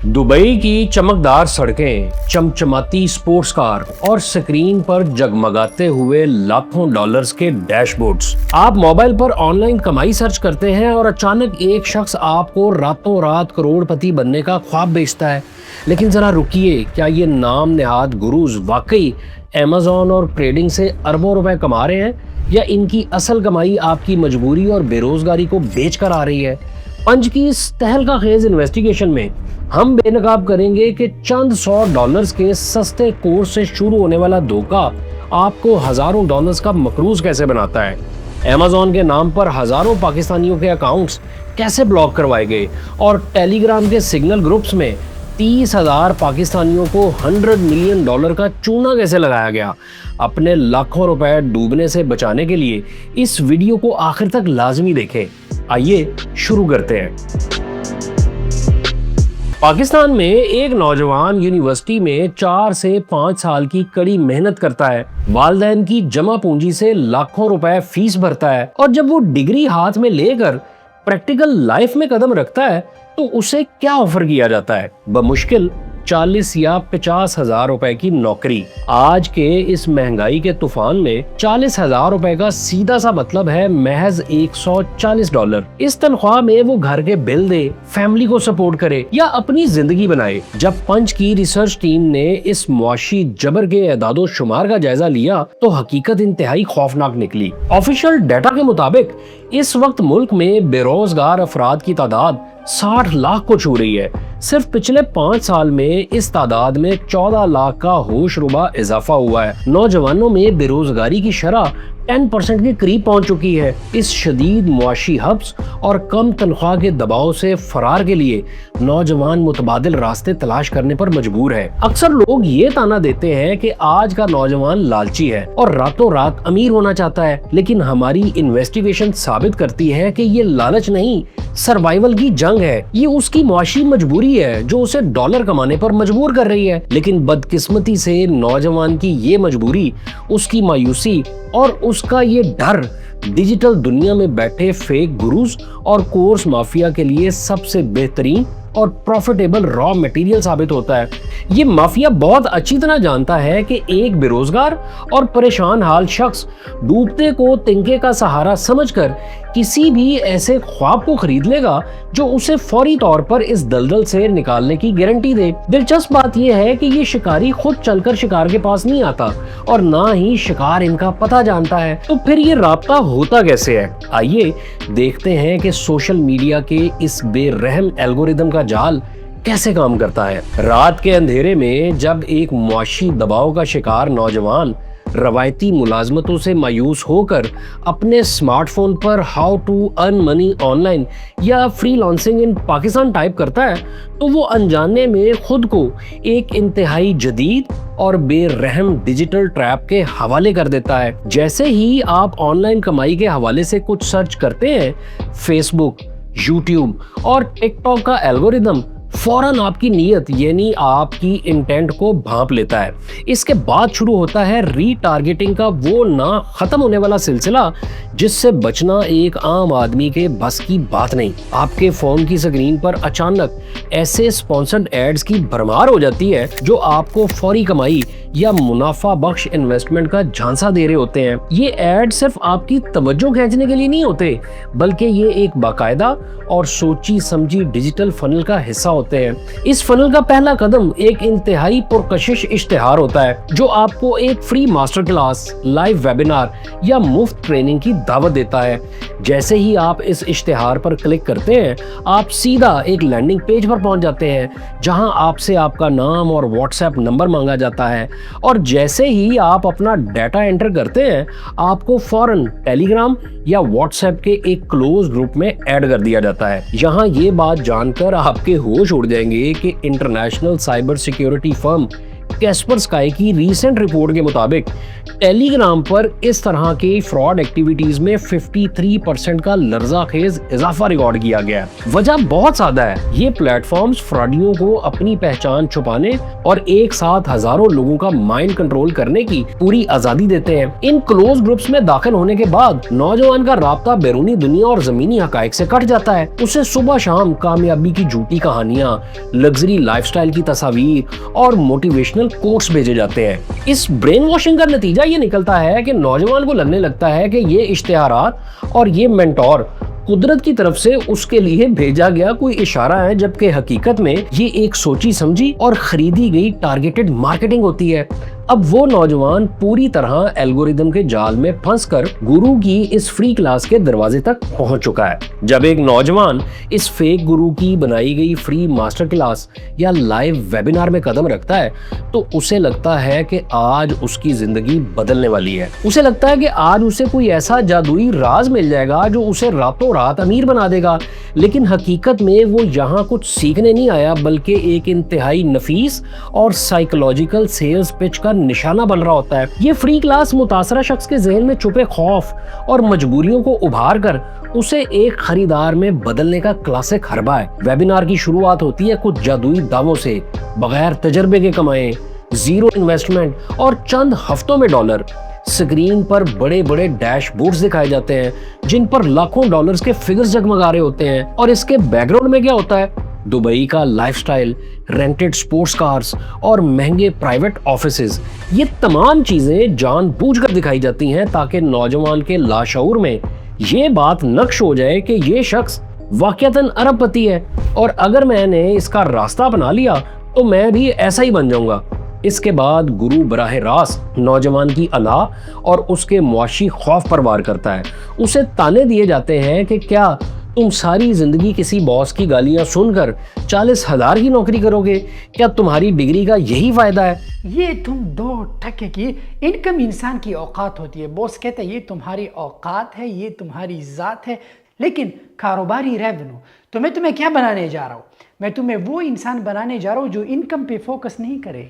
Dubai की चमकदार सड़कें, चमचमाती स्पोर्ट्स कार और स्क्रीन पर जगमगाते हुए लाखों डॉलर्स के डैशबोर्ड्स। आप मोबाइल पर ऑनलाइन कमाई सर्च करते हैं और अचानक एक शख्स आपको रातों रात करोड़पति बनने का ख्वाब बेचता है। लेकिन जरा रुकिए, क्या ये नाम नेहाद गुरुज वाकई अमेज़न और ट्रेडिंग से अरबों रुपए कमा रहे हैं, या इनकी असल कमाई आपकी मजबूरी और बेरोजगारी को बेच कर आ रही है? पंच की इस तहलका खेज इन्वेस्टिगेशन में हम बेनकाब करेंगे कि चंद $100 के सस्ते कोर्स से शुरू होने वाला धोखा आपको हजारों डॉलर्स का मकरूज कैसे बनाता है। अमेज़न के नाम पर हजारों पाकिस्तानियों के अकाउंट्स कैसे ब्लॉक करवाए गए और टेलीग्राम के सिग्नल ग्रुप्स में 30,000 पाकिस्तानियों को $100 मिलियन का चूना कैसे लगाया गया। अपने लाखों रुपए डूबने से बचाने के लिए इस वीडियो को आखिर तक लाजमी देखें। आइए शुरू करते हैं। पाकिस्तान में एक नौजवान यूनिवर्सिटी में 4 से 5 साल की कड़ी मेहनत करता है, वालिदैन की जमा पूंजी से लाखों रुपए फीस भरता है, और जब वो डिग्री हाथ में लेकर प्रैक्टिकल लाइफ में कदम रखता है तो उसे क्या ऑफर किया जाता है? बमुश्किल 40 या 50 हजार रुपए की नौकरी। आज के इस महंगाई के तूफान में 40,000 रुपए का सीधा सा मतलब है महज $140। इस तनख्वाह में वो घर के बिल दे, फैमिली को सपोर्ट करे या अपनी जिंदगी बनाए। जब पंच की रिसर्च टीम ने इस मुआशी जबर के एदादो शुमार का जायजा लिया तो हकीकत इंतहाई खौफनाक निकली। ऑफिशियल डाटा के मुताबिक इस वक्त मुल्क में बेरोजगार अफराद की तादाद 60 लाख को छू रही है। सिर्फ पिछले 5 साल में इस तादाद में 14 लाख का होशरुबा इजाफा हुआ है। नौजवानों में बेरोजगारी की शरह 10% के करीब पहुंच चुकी है। इस शदीद मुआशी हब्स और कम तनख्वाह के दबाव से फरार के लिए नौजवान मुतबादिल रास्ते तलाश करने पर मजबूर है। अक्सर लोग ये ताना देते हैं कि आज का नौजवान लालची है और रातों रात अमीर होना चाहता है, लेकिन हमारी इन्वेस्टिगेशन साबित करती है कि ये लालच नहीं, सर्वाइवल की जंग है। ये उसकी मुआशी मजबूरी है जो उसे डॉलर कमाने पर मजबूर कर रही है। लेकिन बदकिस्मती से नौजवान की ये मजबूरी, उसकी मायूसी और उसका ये डर डिजिटल दुनिया में बैठे फेक गुरुज और कोर्स माफिया के लिए सबसे बेहतरीन और प्रॉफिटेबल रॉ मटेरियल साबित होता है। ये माफिया बहुत अच्छी तरह जानता है कि एक बेरोजगार और परेशान हाल शख्स डूबते को तिनके का सहारा समझकर किसी भी ऐसे ख्वाब को खरीद लेगा जो उसे फौरी तौर पर इस दलदल से निकालने की गारंटी दे। दिलचस्प बात यह है कि ये शिकारी खुद चलकर शिकार के पास नहीं आता और ना ही शिकार इनका पता जानता है। तो फिर ये राब्ता होता कैसे है? आइए देखते हैं कि सोशल मीडिया के इस बेरहम एल्गोरिदम का जाल कैसे काम करता है। रात के अंधेरे में जब एक मुआशी दबाव का शिकार नौजवान रवायती मुलाजमतों से मायूस होकर अपने स्मार्टफोन पर how to earn money online या फ्रीलांसिंग इन पाकिस्तान टाइप करता है तो वो अनजाने में खुद को एक इंतहाई जदीद और बेरहम डिजिटल ट्रैप के हवाले कर देता है। जैसे ही आप ऑनलाइन कमाई के हवाले से कुछ सर्च करते हैं, फेसबुक, यूट्यूब और टिकटॉक का एल्गोरिदम फौरन आपकी नीयत यानी आपकी इंटेंट को भांप लेता है। इसके बाद शुरू होता है रीटारगेटिंग का वो ना खत्म होने वाला सिलसिला जिससे बचना एक आम आदमी के बस की बात नहीं। आपके फोन की स्क्रीन पर अचानक ऐसे स्पॉन्सर्ड एड्स की भरमार हो जाती है जो आपको फौरी कमाई या मुनाफा बख्श इन्वेस्टमेंट का झांसा दे रहे होते हैं। ये एड सिर्फ आपकी तवज्जो खींचने के लिए नहीं होते, बल्कि ये एक बाकायदा और सोची समझी डिजिटल फनल का हिस्सा होते हैं। इस फनल का पहला कदम एक इंतहाई पुरकशिश इश्तिहार होता है जो आपको एक free master class, live webinar या मुफ्त ट्रेनिंग की दावत देता है। जैसे ही आप इस इश्तिहार पर क्लिक करते हैं, आप सीधा एक लैंडिंग पेज पर पहुंच जाते हैं जहां आपसे आपका नाम और व्हाट्सएप नंबर मांगा जाता है, और जैसे ही आप अपना डाटा एंटर करते हैं आपको फौरन टेलीग्राम या व्हाट्सएप के एक क्लोज ग्रुप में ऐड कर दिया जाता है। यहाँ ये बात जानकर आपके होश उड़ जाएंगे कि international cyber security firm Caspar sky की रीसेंट रिपोर्ट के मुताबिक टेलीग्राम पर इस तरह के फ्रॉड एक्टिविटीज में 53% का लर्जाखेज इजाफा रिकॉर्ड किया गया है। वजह बहुत सादा है, ये प्लेटफॉर्म्स फ्रॉडियों को अपनी पहचान छुपाने और एक साथ हजारों लोगों का माइंड कंट्रोल करने की पूरी आजादी देते हैं। इन क्लोज ग्रुप्स में दाखिल होने के बाद नौजवान का राब्ता बैरूनी दुनिया और जमीनी हकाइक से कट जाता है। उसे सुबह शाम कामयाबी की झूठी कहानियां, लग्जरी लाइफस्टाइल की तस्वीर और मोटिवेशनल कोट्स भेजे जाते हैं। इस ब्रेन वॉशिंग का नतीजा ये निकलता है कि नौजवान को लगने लगता है कि ये इश्तिहारात और ये मेंटोर कुदरत की तरफ से उसके लिए भेजा गया कोई इशारा है, जबकि हकीकत में ये एक सोची समझी और खरीदी गई टारगेटेड मार्केटिंग होती है। अब वो नौजवान पूरी तरह एल्गोरिदम के जाल में फंसकर गुरु की इस फ्री क्लास के दरवाजे तक पहुंच चुका है। जब एक नौजवान इस फेक गुरु की बनाई गई फ्री मास्टर क्लास या लाइव वेबिनार में कदम रखता है तो उसे लगता है कि आज उसकी जिंदगी बदलने वाली है। उसे लगता है कि आज उसे कोई ऐसा जादुई राज मिल जाएगा जो उसे रातों रात अमीर बना देगा, लेकिन हकीकत में वो यहाँ कुछ सीखने नहीं आया बल्कि एक इंतहाई नफीस और साइकोलॉजिकल सेल्स पिच का निशाना बन रहा होता है। ये फ्री क्लास मुतासरा शख्स के ज़हन में छुपे खौफ और मजबूरियों को उभार कर उसे एक खरीदार में बदलने का क्लासिक हरबा है। वेबिनार की शुरुआत होती है कुछ जादुई दावों से, बगैर तजर्बे के कमाए, जीरो इन्वेस्टमेंट और चंद हफ्तों में डॉलर। स्क्रीन पर बड़े बड़े डैशबोर्ड्स दिखाए जाते हैं जिन पर लाखों डॉलर्स के फिगर्स जगमगा रहे होते हैं, और इसके बैकग्राउंड में क्या होता है? दुबई का लाइफस्टाइल, रेंटेड स्पोर्ट्स कार्स और महंगे प्राइवेट ऑफिसेज। ये तमाम चीजें जानबूझकर दिखाई जाती हैं ताकि नौजवान के लाशऊर में ये बात नक्श हो जाए कि ये शख्स वाकईतन अरबपति है और अगर मैंने इसका रास्ता अपना लिया तो मैं भी ऐसा ही बन जाऊंगा। इसके बाद गुरु बराह रास्त नौजवान की अना और उसके मुआशी खौफ पर वार करता है। उसे ताने दिए जाते हैं कि क्या तुम सारी जिंदगी किसी बॉस की गालियां सुनकर 40,000 की नौकरी करोगे? क्या तुम्हारी डिग्री का यही फायदा है? ये तुम 2 टके की इनकम इंसान की औकात होती है। बॉस कहता है ये तुम्हारी औकात है, ये तुम्हारी ज़ात है, लेकिन कारोबारी रेवेन्यू तो मैं तुम्हें क्या बनाने जा रहा हूँ? मैं तुम्हें वो इंसान बनाने जा रहा हूँ जो इनकम पे फोकस नहीं करे,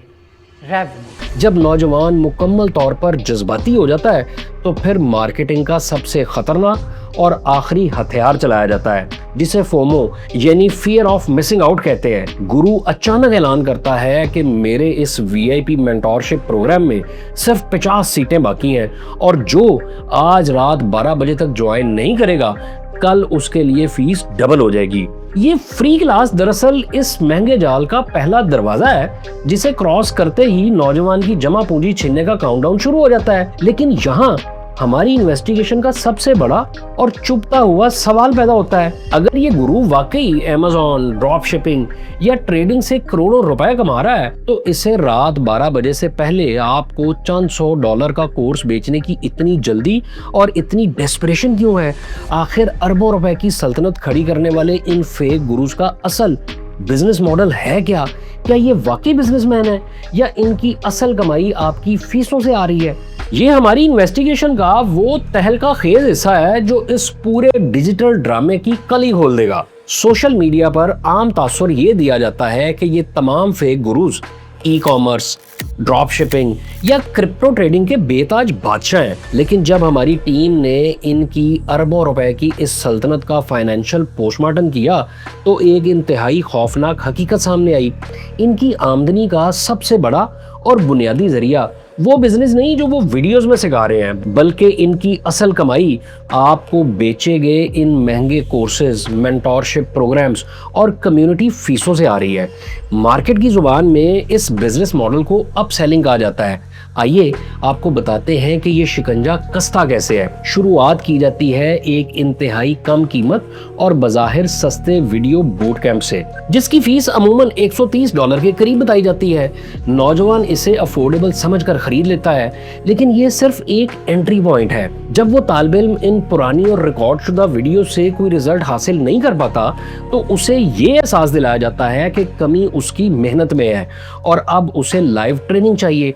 रेवेन्यू। जब नौजवान मुकम्मल तौर पर जज्बाती हो जाता है तो फिर मार्केटिंग का सबसे खतरनाक और आखिरी हथियार चलाया जाता है जिसे फोमो यानी फियर ऑफ मिसिंग आउट कहते हैं। गुरु अचानक ऐलान करता है कि मेरे इस वीआईपी मेंटोरशिप प्रोग्राम में सिर्फ 50 सीटें बाकी हैं और जो आज रात 12 बजे तक ज्वाइन नहीं करेगा कल उसके लिए फीस डबल हो जाएगी। ये फ्री क्लास दरअसल इस महंगे जाल का पहला दरवाजा है जिसे क्रॉस करते ही नौजवान की जमा पूंजी छीनने का काउंटडाउन शुरू हो जाता है। लेकिन यहाँ हमारी इन्वेस्टिगेशन का सबसे बड़ा और चुभता हुआ सवाल पैदा होता है, अगर ये गुरु वाकई अमेज़न, ड्रॉप शिपिंग या ट्रेडिंग से करोड़ों रुपए कमा रहा है तो इसे रात 12 बजे से पहले आपको चंद $100 का कोर्स बेचने की इतनी जल्दी और इतनी डेस्परेशन क्यों है? आखिर अरबों रुपए की सल्तनत खड़ी करने वाले इन फेक गुरुज का असल बिजनेस मॉडल है क्या? क्या ये वाकई बिजनेसमैन है या इनकी असल कमाई आपकी फीसों से आ रही है? ये हमारी इन्वेस्टिगेशन का वो तहलका खेज हिस्सा है जो इस पूरे डिजिटल ड्रामे की कली खोल देगा। सोशल मीडिया पर आम तासुर ये दिया जाता है कि ये तमाम fake gurus e commerce, drop shipping या क्रिप्टो ट्रेडिंग के बेताज बादशाह हैं, लेकिन जब हमारी टीम ने इनकी अरबों रुपए की इस सल्तनत का फाइनेंशियल पोस्टमार्टम किया तो एक इंतहाई खौफनाक हकीकत सामने आई। इनकी आमदनी का सबसे बड़ा और बुनियादी जरिया वो बिजनेस नहीं जो वो वीडियोस में सिखा रहे हैं, बल्कि इनकी असल कमाई आपको बेचे गए इन महंगे कोर्सेज, मेंटोरशिप प्रोग्राम्स और कम्युनिटी फीसों से आ रही है। मार्केट की जुबान में इस बिजनेस मॉडल को अपसेलिंग कहा जाता है। आइए आपको बताते हैं कि ये शिकंजा कसता कैसे है। शुरुआत की जाती है एक इंतहाई कम कीमत और बज़ाहिर सस्ते वीडियो बूट कैंप से, जिसकी फीस अमूमन $130 के करीब बताई जाती है। नौजवान इसे अफोर्डेबल समझकर खरीद लेता है, लेकिन ये सिर्फ एक एंट्री पॉइंट है। जब वो तालिब इल्म इन पुरानी और रिकॉर्ड शुदा वीडियो से कोई रिजल्ट हासिल नहीं कर पाता तो उसे ये एहसास दिलाया जाता है कि कमी उसकी मेहनत में है और अब उसे लाइव ट्रेनिंग चाहिए।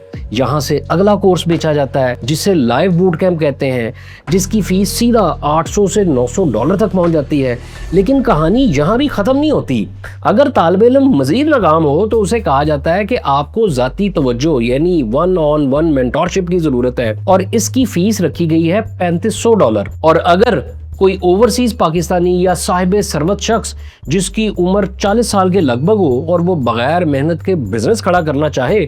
जहां से अगला कोर्स बेचा जाता है जिसे लाइव बूट कैंप कहते हैं, जिसकी फीस सीधा 800 से $900 तक पहुंच जाती है। लेकिन कहानी यहाँ भी खत्म नहीं होती। अगर तालिब इल्म मजीद नाकाम हो तो उसे कहा जाता है कि आपको जाती तवज्जो यानी $1-on-1 मेंटरशिप की जरूरत है और इसकी फीस रखी गई है $3500। और अगर कोई ओवरसीज पाकिस्तानी या साहिब सरवत शख्स जिसकी उम्र 40 साल के लगभग हो और वो बगैर मेहनत के बिजनेस खड़ा करना चाहे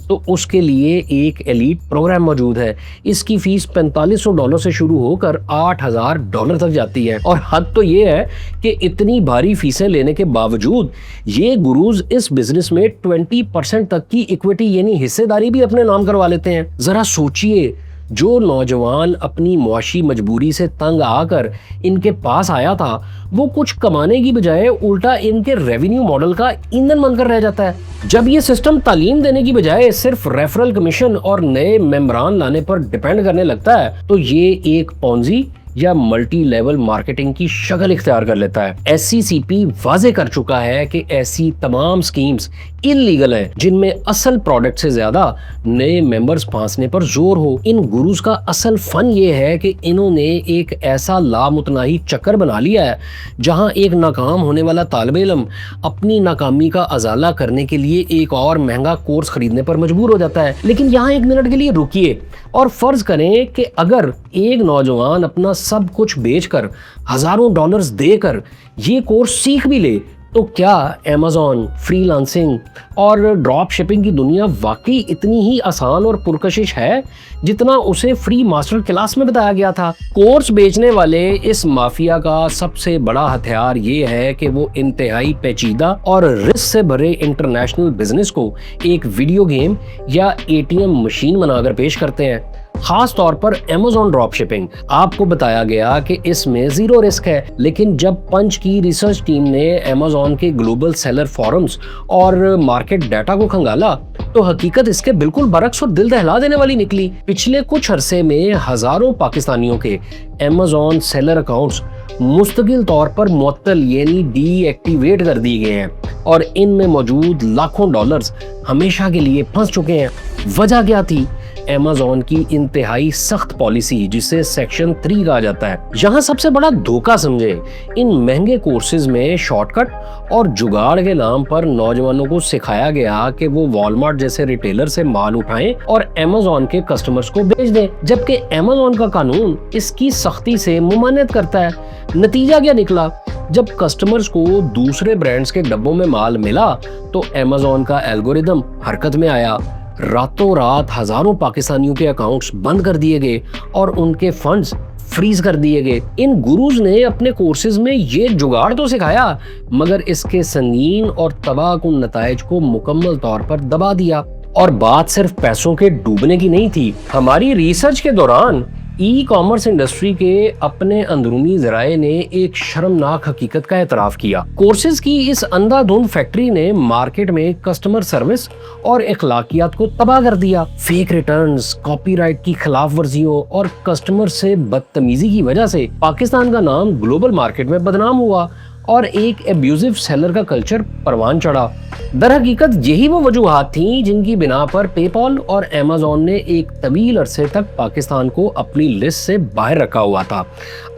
तो उसके लिए एक एलीट प्रोग्राम मौजूद है। इसकी फीस $4500 से शुरू होकर $8000 तक जाती है। और हद तो ये है कि इतनी भारी फीसें लेने के बावजूद ये गुरुज इस बिजनेस में 20% तक की इक्विटी यानी हिस्सेदारी भी अपने नाम करवा लेते हैं। जरा सोचिए, जो नौजवान अपनी मुआशी मजबूरी से तंग आकर इनके पास आया था वो कुछ कमाने की बजाय उल्टा इनके रेवेन्यू मॉडल का ईंधन बनकर रह जाता है। जब ये सिस्टम तालीम देने की बजाय सिर्फ रेफरल कमीशन और नए मेंबरान लाने पर डिपेंड करने लगता है तो ये एक पॉन्जी या मल्टी लेवल मार्केटिंग की शक्ल इख्तियार कर लेता है। SCCP वाजे कर चुका है कि ऐसी तमाम स्कीम्स इलीगल हैं जिनमें असल प्रोडक्ट से ज्यादा नए मेंबर्स फांसने पर जोर हो। इन गुरुज का असल फन ये है कि इन्होंने एक ऐसा लामुतनाही चक्कर बना लिया है जहां एक नाकाम होने वाला तालिब इल्म अपनी नाकामी का अजाला करने के लिए एक और महंगा कोर्स खरीदने पर मजबूर हो जाता है। लेकिन यहाँ एक मिनट के लिए रुकिए और फर्ज करें कि अगर एक नौजवान अपना सब कुछ बेचकर हजारों डॉलर्स देकर ये कोर्स सीख भी ले तो क्या अमेज़न, फ्रीलांसिंग और ड्रॉप शिपिंग की दुनिया वाकई इतनी ही आसान और पुरकशिश है जितना उसे फ्री मास्टर क्लास में बताया गया था? कोर्स बेचने वाले इस माफिया का सबसे बड़ा हथियार ये है कि वो इंतहाई पेचीदा और रिस्क से भरे इंटरनेशनल बिजनेस को एक वीडियो गेम या ATM मशीन बनाकर पेश करते हैं। खास तौर पर Amazon ड्रॉप शिपिंग। आपको बताया गया कि इसमें जीरो रिस्क है, लेकिन जब पंच की रिसर्च टीम ने Amazon के ग्लोबल सेलर फॉरम्स और मार्केट डाटा को खंगाला तो हकीकत इसके बिल्कुल बरक्स और दिल दहला देने वाली निकली। पिछले कुछ अरसे में हजारों पाकिस्तानियों के Amazon सेलर अकाउंट्स मुस्तकिल तौर पर मुअत्तल यानी डीएक्टिवेट कर दिए गए हैं और इनमें मौजूद लाखों डॉलर्स हमेशा के लिए फंस चुके हैं। वजह क्या थी? Amazon की इंतहाई सख्त पॉलिसी जिसे सेक्शन 3 कहा जाता है। यहाँ सबसे बड़ा धोखा समझे, इन महंगे कोर्सेज में शॉर्टकट और जुगाड़ के नाम पर नौजवानों को सिखाया गया कि वो वॉलमार्ट जैसे रिटेलर से माल उठाएं और Amazon के कस्टमर्स को बेच दें, जबकि Amazon का कानून इसकी सख्ती से मुमानियत करता है। नतीजा क्या निकला? जब कस्टमर्स को दूसरे ब्रांड्स के डब्बों में माल मिला तो Amazon का एल्गोरिदम हरकत में आया। रातों रात हजारों पाकिस्तानियों के अकाउंट्स बंद कर दिए गए और उनके फंड्स फ्रीज कर दिए गए। इन गुरुज ने अपने कोर्सेज में ये जुगाड़ तो सिखाया मगर इसके संगीन और तबाहकुन नताइज को मुकम्मल तौर पर दबा दिया। और बात सिर्फ पैसों के डूबने की नहीं थी। हमारी रिसर्च के दौरान ई-कॉमर्स इंडस्ट्री के अपने अंदरूनी जराए ने एक शर्मनाक हकीकत का एतराफ किया। कोर्सेज की इस अंधाधुंध फैक्ट्री ने मार्केट में कस्टमर सर्विस और इखलाकियात को तबाह कर दिया। फेक रिटर्न्स, कॉपीराइट की खिलाफ वर्जियों और कस्टमर से बदतमीजी की वजह से पाकिस्तान का नाम ग्लोबल मार्केट में बदनाम हुआ और एक एब्यूजिव सेलर का कल्चर परवान चढ़ा। दर हकीकत यही वो वजूहात थीं जिनकी बिना पर पेपॉल और Amazon ने एक तवील अरसे तक पाकिस्तान को अपनी लिस्ट से बाहर रखा हुआ था।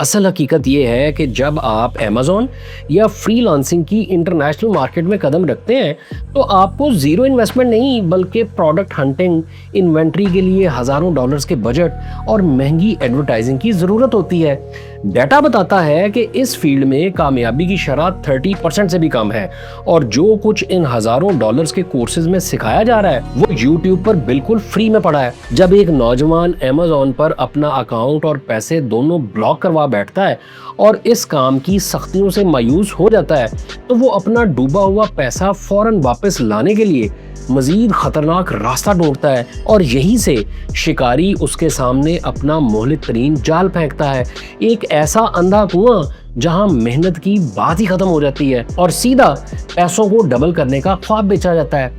असल हकीकत ये है कि जब आप Amazon या फ्रीलांसिंग की इंटरनेशनल मार्केट में कदम रखते हैं तो आपको जीरो इन्वेस्टमेंट नहीं बल्कि प्रोडक्ट हंटिंग, इन्वेंट्री के लिए हजारों डॉलर्स के बजट और महंगी एडवर्टाइजिंग की जरूरत होती है। डाटा बताता है कि इस फील्ड में कामयाबी की शरह 30% से भी कम है और जो कुछ इन हजारों डॉलर्स के कोर्सेज में सिखाया जा रहा है वो YouTube पर बिल्कुल फ्री में पड़ा है। जब एक नौजवान Amazon पर अपना अकाउंट और पैसे दोनों ब्लॉक करवा बैठता है और इस काम की सख्तियों से मायूस हो जाता है तो वो अपना डूबा हुआ पैसा फौरन वापस लाने के लिए मजीद खतरनाक रास्ता ढूंढता है और यहीं से शिकारी उसके सामने अपना मोहलिक तरीन जाल फेंकता है, एक ऐसा अंधा कुआं जहां मेहनत की बात ही खत्म हो जाती है और सीधा पैसों को डबल करने का ख्वाब बेचा जाता है।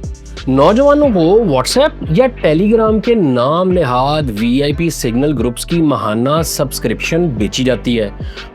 नौजवानों को व्हाट्सएप या टेलीग्राम के नाम नेहाद वीआईपी सिग्नल ग्रुप्स की माहाना सब्सक्रिप्शन बेची जाती है।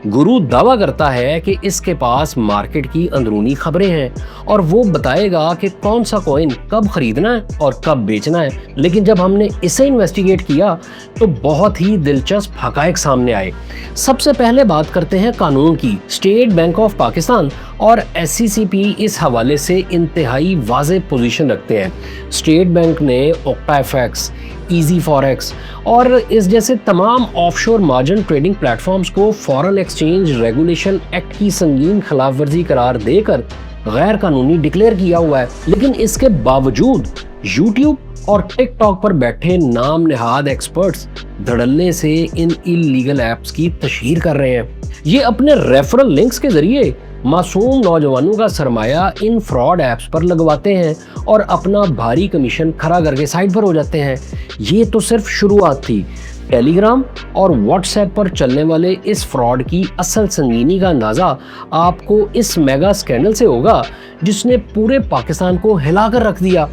गुरु दावा करता है कि इसके पास मार्केट की अंदरूनी खबरें हैं और वो बताएगा कि कौन सा कॉइन कब खरीदना है और कब बेचना है। लेकिन जब हमने इसे इन्वेस्टिगेट किया तो बहुत ही दिलचस्प हकायक सामने आए। सबसे पहले बात करते हैं कानून की। स्टेट बैंक ऑफ पाकिस्तान और SCCP इस हवाले से इंतहाई वाज़ेह पोजीशन रखते हैं। स्टेट बैंक ने OctaFX, Easy Forex और इस जैसे तमाम ऑफशोर मार्जिन ट्रेडिंग प्लेटफॉर्म्स को फॉरेन एक्सचेंज रेगुलेशन एक्ट की संगीन खिलाफवर्जी करार देकर गैर कानूनी डिक्लेयर किया हुआ है। लेकिन इसके बावजूद YouTube और TikTok पर बैठे नाम नेहाद एक्सपर्ट्स धड़ल्ले से इन इलीगल ऐप्स की तशहीर कर रहे हैं। ये अपने रेफरल लिंक्स के जरिए मासूम नौजवानों का सरमाया इन फ्रॉड ऐप्स पर लगवाते हैं और अपना भारी कमीशन खरा करके साइड पर हो जाते हैं। ये तो सिर्फ शुरुआत थी। टेलीग्राम और व्हाट्सएप पर चलने वाले इस फ्रॉड की असल संगीनी का अंदाज़ा आपको इस मेगा स्कैंडल से होगा जिसने पूरे पाकिस्तान को हिला कर रख दिया।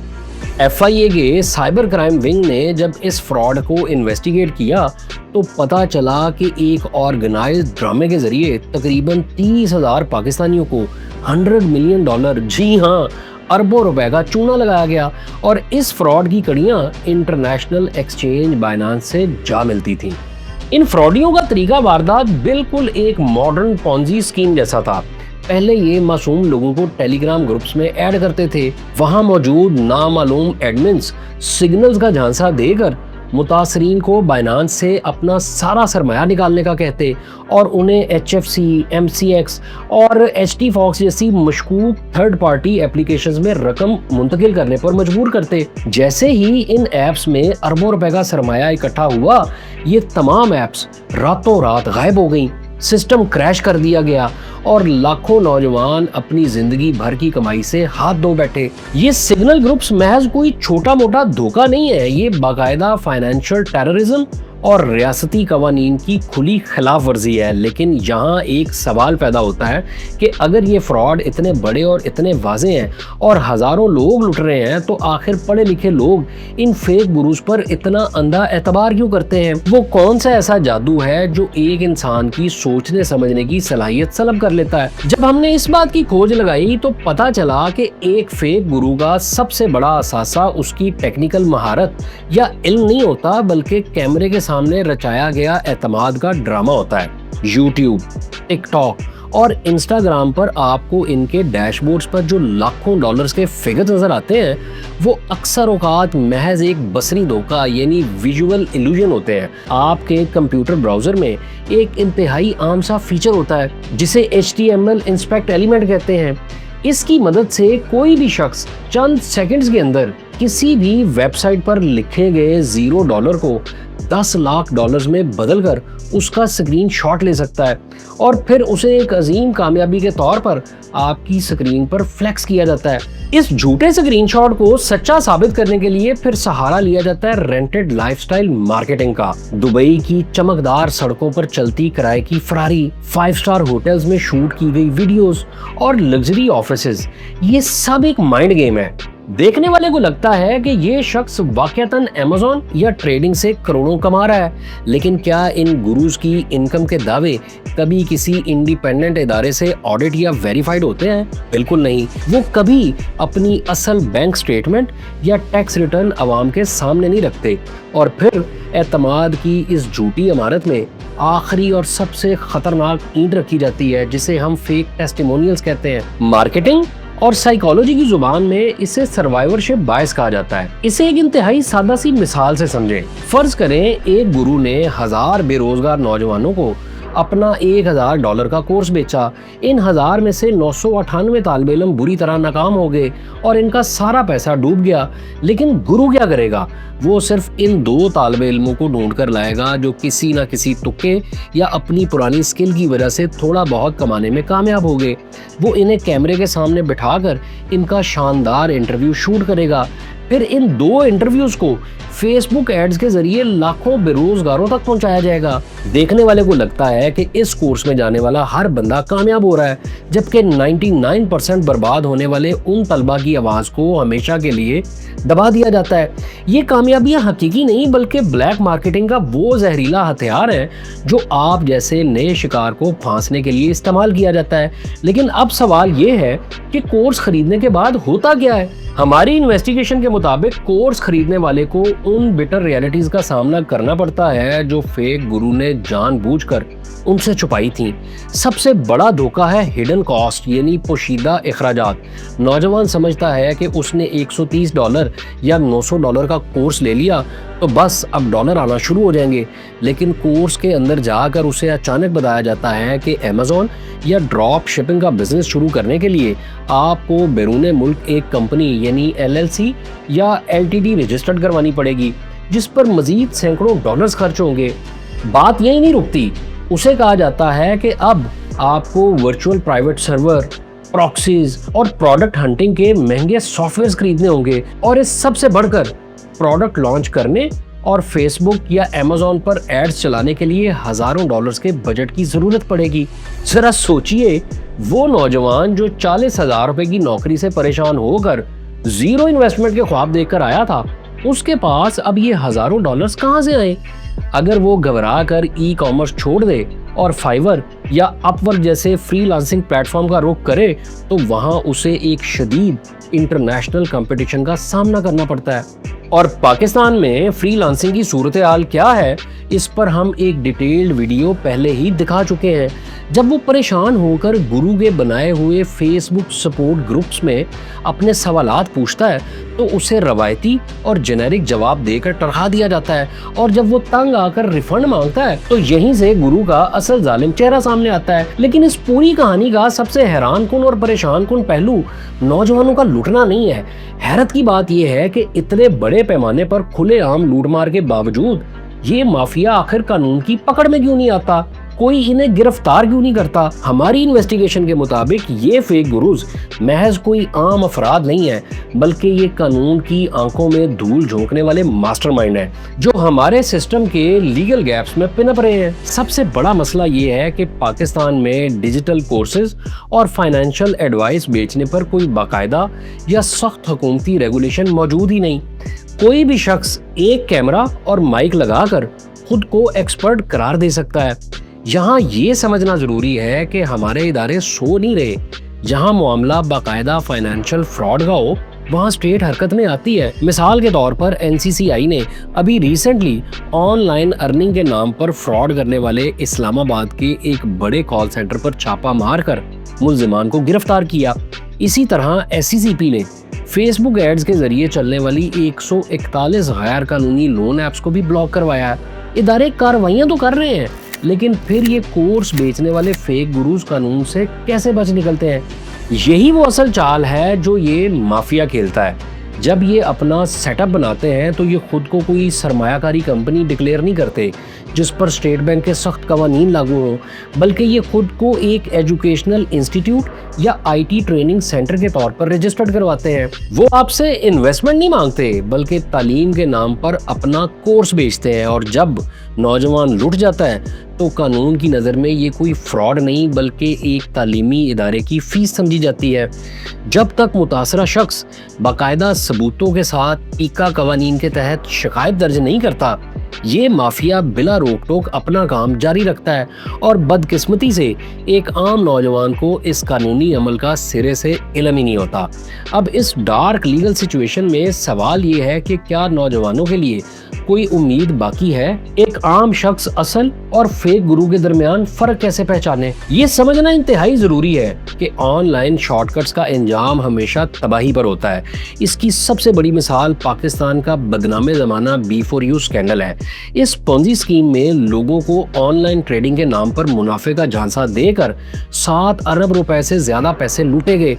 FIA के साइबर क्राइम विंग ने जब इस फ्रॉड को इन्वेस्टिगेट किया तो पता चला कि एक ऑर्गेनाइज्ड ड्रामे के जरिए तकरीबन 30,000 पाकिस्तानियों को $100 मिलियन, जी हाँ अरबों रुपए का चूना लगाया गया और इस फ्रॉड की कड़ियाँ इंटरनेशनल एक्सचेंज बाइनांस से जा मिलती थीं। इन फ्रॉडियों का तरीका वारदात बिल्कुल एक मॉडर्न पॉन्जी स्कीम जैसा था। पहले ये मासूम लोगों को टेलीग्राम ग्रुप्स में ऐड करते थे। वहां मौजूद नामालूम एडमिन्स सिग्नल्स का झांसा देकर मुतासरीन को बाइनांस से अपना सारा सरमाया निकालने का कहते और उन्हें HFC, MCX और HTFox जैसी मशकूक थर्ड पार्टी एप्लीकेशंस में रकम मुंतकिल करने पर मजबूर करते। जैसे ही इन ऐप्स में अरबों रुपए का सरमाया इकट्ठा हुआ, ये तमाम ऐप्स रातों रात गायब हो गईं। सिस्टम क्रैश कर दिया गया और लाखों नौजवान अपनी जिंदगी भर की कमाई से हाथ धो बैठे। ये सिग्नल ग्रुप्स महज कोई छोटा मोटा धोखा नहीं है, ये बाकायदा फाइनेंशियल टेररिज्म और रियासती कवानीन की खुली खिलाफ वर्जी है। लेकिन यहाँ एक सवाल पैदा होता है कि अगर ये फ्रॉड इतने बड़े और इतने वाज़ेह हैं और हज़ारों लोग लुट रहे हैं तो आखिर पढ़े लिखे लोग इन फेक गुरूज पर इतना अंधा एतबार क्यों करते हैं? वो कौन सा ऐसा जादू है जो एक इंसान की सोचने समझने की सलाहियत सलब कर लेता है? जब हमने इस बात की खोज लगाई तो पता चला कि एक फेक गुरु का सबसे बड़ा असासा उसकी टेक्निकल महारत या इल्म नहीं होता, बल्कि कैमरे के सामने रचाया गया एतमाद का ड्रामा होता है। YouTube, TikTok और Instagram पर आपको इनके डैशबोर्ड्स पर जो लाखों डॉलर्स के फिगर्स नजर आते हैं वो अक्सर औकात महज एक बसरी धोखा यानी विजुअल इल्यूजन होते हैं। आपके कंप्यूटर ब्राउजर में एक इंतहाई आम सा फीचर होता है जिसे HTML इंस्पेक्ट एलिमेंट कहते हैं। इसकी मदद से कोई भी शख्स चंद सेकंड्स के अंदर किसी भी वेबसाइट पर लिखे गए $0 को $10 लाख में बदलकर उसका स्क्रीनशॉट ले सकता है और फिर उसे एक अजीम कामयाबी के तौर पर आपकी स्क्रीन पर फ्लेक्स किया जाता है। इस झूठे स्क्रीनशॉट को सच्चा साबित करने के लिए फिर सहारा लिया जाता है रेंटेड लाइफस्टाइल मार्केटिंग का। दुबई की चमकदार सड़कों पर चलती किराए की फरारी, 5 स्टार होटल्स में शूट की गई वीडियोस और लग्जरी ऑफिसेज, ये सब एक माइंड गेम है। देखने वाले को लगता है कि ये शख्स वाकईतन अमेज़न या ट्रेडिंग से करोड़ों कमा रहा है, लेकिन क्या इन गुरुज की इनकम के दावे कभी किसी इंडिपेंडेंट इदारे से ऑडिट या वेरीफाइड होते हैं? बिल्कुल नहीं। वो कभी अपनी असल बैंक स्टेटमेंट या टैक्स रिटर्न अवाम के सामने नहीं रखते और फिर एतमाद की इस झूठी इमारत में आखिरी और सबसे खतरनाक ईंट रखी जाती है जिसे हम फेक टेस्टिमोनियल्स कहते हैं। मार्केटिंग और साइकोलॉजी की जुबान में इसे सर्वाइवरशिप बायस कहा जाता है। इसे एक इंतहाई सादा सी मिसाल से समझें। फर्ज करें एक गुरु ने 1000 बेरोजगार नौजवानों को अपना $1000 का कोर्स बेचा। इन 1000 में से 998 तालिबे इल्म बुरी तरह नाकाम हो गए और इनका सारा पैसा डूब गया। लेकिन गुरु क्या करेगा? वो सिर्फ इन 2 तालिबे इल्मों को ढूंढ कर लाएगा जो किसी न किसी तुक्के या अपनी पुरानी स्किल की वजह से थोड़ा बहुत कमाने में कामयाब हो गए। वो इन्हें कैमरे के सामने बिठाकर इनका शानदार इंटरव्यू शूट करेगा, پھر ان 2 انٹرویوز کو فیس بک ایڈز کے ذریعے لاکھوں بے روزگاروں تک پہنچایا جائے گا۔ دیکھنے والے کو لگتا ہے کہ اس کورس میں جانے والا ہر بندہ کامیاب ہو رہا ہے، جبکہ 99% برباد ہونے والے ان طلبہ کی آواز کو ہمیشہ کے لیے دبا دیا جاتا ہے۔ یہ کامیابیاں حقیقی نہیں بلکہ بلیک مارکیٹنگ کا وہ زہریلا ہتھیار ہے جو آپ جیسے نئے شکار کو پھانسنے کے لیے استعمال کیا جاتا ہے۔ لیکن اب سوال یہ ہے کہ کورس خریدنے کے بعد ہوتا کیا ہے؟ ہماری انویسٹیگیشن کے مطابق کورس خریدنے والے کو ان بٹر ریالٹیز کا سامنا کرنا پڑتا ہے جو فیک گرو نے جان بوجھ کر ان سے چھپائی تھیں۔ سب سے بڑا دھوکہ ہے ہڈن کاسٹ یعنی پوشیدہ اخراجات۔ نوجوان سمجھتا ہے کہ اس نے $130 یا $900 کا کورس لے لیا تو بس اب ڈالر آنا شروع ہو جائیں گے، لیکن کورس کے اندر جا کر اسے اچانک بتایا جاتا ہے کہ Amazon یا ڈراپ شپنگ کا بزنس شروع کرنے کے لیے آپ کو بیرون ملک ایک کمپنی یعنی LLC یا LTD رجسٹرڈ کروانی پڑے گی، جس پر مزید سینکڑوں ڈالرز خرچ ہوں گے۔ بات یہی نہیں رکتی، اسے کہا جاتا ہے کہ اب آپ کو ورچوئل پرائیویٹ سرور، پراکسیز اور پروڈکٹ ہنٹنگ کے مہنگے سافٹ ویئرز خریدنے ہوں گے، اور اس سب سے بڑھ کر پروڈکٹ لانچ کرنے اور فیس بک یا Amazon پر ایڈز چلانے کے لیے ہزاروں ڈالرز کے بجٹ کی ضرورت پڑے گی۔ ذرا سوچئے، وہ نوجوان جو 40,000 روپے کی نوکری سے پریشان ہو کر زیرو انویسٹمنٹ کے خواب دیکھ کر آیا تھا، اس کے پاس اب یہ ہزاروں ڈالرز کہاں سے آئے؟ اگر وہ گھبرا کر ای کامرس چھوڑ دے اور فائیور یا اپ ورک جیسے فری لانسنگ پلیٹ فارم کا رخ کرے تو وہاں اسے ایک شدید انٹرنیشنل کمپٹیشن کا سامنا کرنا پڑتا ہے۔ اور پاکستان میں فری لانسنگ کی صورتحال کیا ہے، اس پر ہم ایک ڈیٹیلڈ ویڈیو پہلے ہی دکھا چکے ہیں۔ جب وہ پریشان ہو کر گرو کے بنائے ہوئے فیس بک سپورٹ گروپس میں اپنے سوالات پوچھتا ہے تو اسے روایتی اور جنیرک جواب دے کر ٹرحا دیا جاتا ہے، اور جب وہ تنگ آ کر ریفنڈ مانگتا ہے تو یہیں سے گرو کا اصل ظالم چہرہ سامنے آتا ہے۔ لیکن اس پوری کہانی کا سب سے حیران کن اور پریشان کن پہلو نوجوانوں کا لوٹنا نہیں ہے۔ حیرت کی بات یہ ہے کہ اتنے بڑے پیمانے پر کھلے عام لوٹ مار کے باوجود یہ مافیا آخر قانون کی پکڑ میں کیوں نہیں آتا؟ کوئی انہیں گرفتار کیوں نہیں کرتا؟ ہماری انویسٹیگیشن کے مطابق یہ فیک گروز محض کوئی عام افراد نہیں ہے، بلکہ یہ قانون کی آنکھوں میں دھول جھونکنے والے ماسٹر مائنڈ ہیں جو ہمارے سسٹم کے لیگل گیپس میں پنپ رہے ہیں۔ سب سے بڑا مسئلہ یہ ہے کہ پاکستان میں ڈیجیٹل کورسز اور فائنینشیل ایڈوائس بیچنے پر کوئی باقاعدہ یا سخت حکومتی ریگولیشن موجود ہی نہیں۔ کوئی بھی شخص ایک کیمرہ اور مائک لگا کر خود کو ایکسپرٹ قرار دے سکتا ہے۔ یہاں یہ سمجھنا ضروری ہے کہ ہمارے ادارے سو نہیں رہے۔ جہاں معاملہ باقاعدہ فائنینشیل فراڈ کا ہو وہاں اسٹیٹ حرکت میں آتی ہے۔ مثال کے طور پر NCCI نے ابھی ریسنٹلی آن لائن ارننگ کے نام پر فراڈ کرنے والے اسلام آباد کے ایک بڑے کال سینٹر پر چھاپا مار کر ملزمان کو گرفتار کیا۔ اسی طرح SCCP نے فیس بک ایڈز کے ذریعے چلنے والی 141 غیر قانونی لون ایپس کو بھی بلاک کروایا ہے۔ ادارے کارروائیاں تو کر رہے ہیں، لیکن پھر یہ کورس بیچنے والے فیک گروز قانون سے کیسے بچ نکلتے ہیں؟ یہی وہ اصل چال ہے جو یہ مافیا کھیلتا ہے۔ جب یہ اپنا سیٹ اپ بناتے ہیں تو یہ خود کو کوئی سرمایہ کاری کمپنی ڈکلیئر نہیں کرتے جس پر اسٹیٹ بینک کے سخت قوانین لاگو ہوں، بلکہ یہ خود کو ایک ایجوکیشنل انسٹیٹیوٹ یا IT ٹریننگ سینٹر کے طور پر رجسٹرڈ کرواتے ہیں۔ وہ آپ سے انویسٹمنٹ نہیں مانگتے بلکہ تعلیم کے نام پر اپنا کورس بیچتے ہیں، اور جب نوجوان لٹ جاتا ہے تو قانون کی نظر میں یہ کوئی فراڈ نہیں بلکہ ایک تعلیمی ادارے کی فیس سمجھی جاتی ہے۔ جب تک متاثرہ شخص باقاعدہ ثبوتوں کے ساتھ ایکا قوانین کے تحت شکایت درج نہیں کرتا، یہ مافیا بلا روک ٹوک اپنا کام جاری رکھتا ہے، اور بدقسمتی سے ایک عام نوجوان کو اس قانونی عمل کا سرے سے علم ہی نہیں ہوتا۔ اب اس ڈارک لیگل سچویشن میں سوال یہ ہے کہ کیا نوجوانوں کے لیے کوئی امید باقی ہے؟ ایک عام شخص اصل اور فیک گرو کے درمیان فرق کیسے پہچانے؟ یہ سمجھنا انتہائی ضروری ہے کہ آن لائن شارٹ کٹس کا انجام ہمیشہ تباہی پر ہوتا ہے۔ اس کی سب سے بڑی مثال پاکستان کا بدنام زمانہ B4U اسکینڈل ہے۔ اس پونزی اسکیم میں لوگوں کو آن لائن ٹریڈنگ کے نام پر منافع کا جھانسا دے کر 7 ارب روپے سے زیادہ پیسے لوٹے گئے۔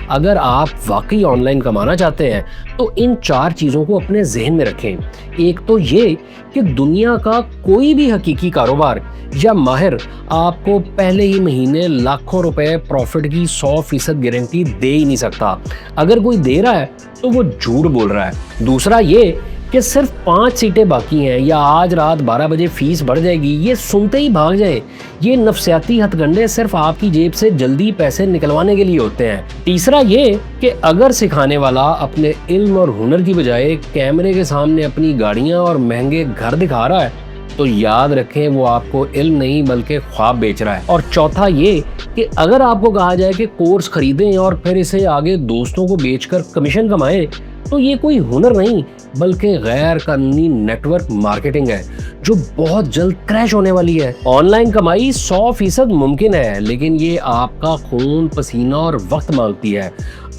اگر آپ واقعی آن لائن کمانا چاہتے ہیں تو ان 4 چیزوں کو اپنے ذہن میں رکھیں۔ ایک تو وہ یہ کہ دنیا کا کوئی بھی حقیقی کاروبار یا ماہر آپ کو پہلے ہی مہینے لاکھوں روپے پروفٹ کی 100% گارنٹی دے ہی نہیں سکتا. اگر کوئی دے رہا ہے تو وہ جھوٹ بول رہا ہے. دوسرا یہ کہ صرف 5 سیٹیں باقی ہیں یا آج رات 12 بجے فیس بڑھ جائے گی، یہ سنتے ہی بھاگ جائیں. یہ نفسیاتی ہتھ کنڈے صرف آپ کی جیب سے جلدی پیسے نکلوانے کے لیے ہوتے ہیں. تیسرا یہ کہ اگر سکھانے والا اپنے علم اور ہنر کی بجائے کیمرے کے سامنے اپنی گاڑیاں اور مہنگے گھر دکھا رہا ہے تو یاد رکھیں وہ آپ کو علم نہیں بلکہ خواب بیچ رہا ہے. اور چوتھا یہ کہ اگر آپ کو کہا جائے کہ کورس خریدیں اور پھر اسے آگے دوستوں کو بیچ کر کمیشن کمائیں تو یہ کوئی ہنر نہیں بلکہ غیر قانونی نیٹ ورک مارکیٹنگ ہے جو بہت جلد کریش ہونے والی ہے. آن لائن کمائی 100% ممکن ہے لیکن یہ آپ کا خون، پسینہ اور وقت مانگتی ہے.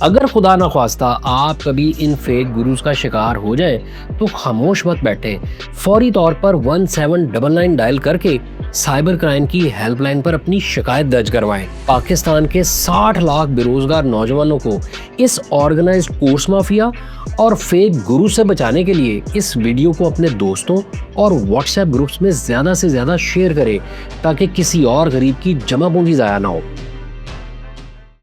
اگر خدا نخواستہ آپ کبھی ان فیک گروز کا شکار ہو جائیں تو خاموش مت بیٹھیں. فوری طور پر 1799 ڈائل کر کے سائبر کرائم کی ہیلپ لائن پر اپنی شکایت درج کروائیں. پاکستان کے 60 لاکھ بے روزگار نوجوانوں کو اس آرگنائزڈ کورس مافیا اور فیک گرو سے بچانے کے لیے اس ویڈیو کو اپنے دوستوں اور واٹس ایپ گروپس میں زیادہ سے زیادہ شیئر کریں تاکہ کسی اور غریب کی جمع پونجی ضائع نہ ہو.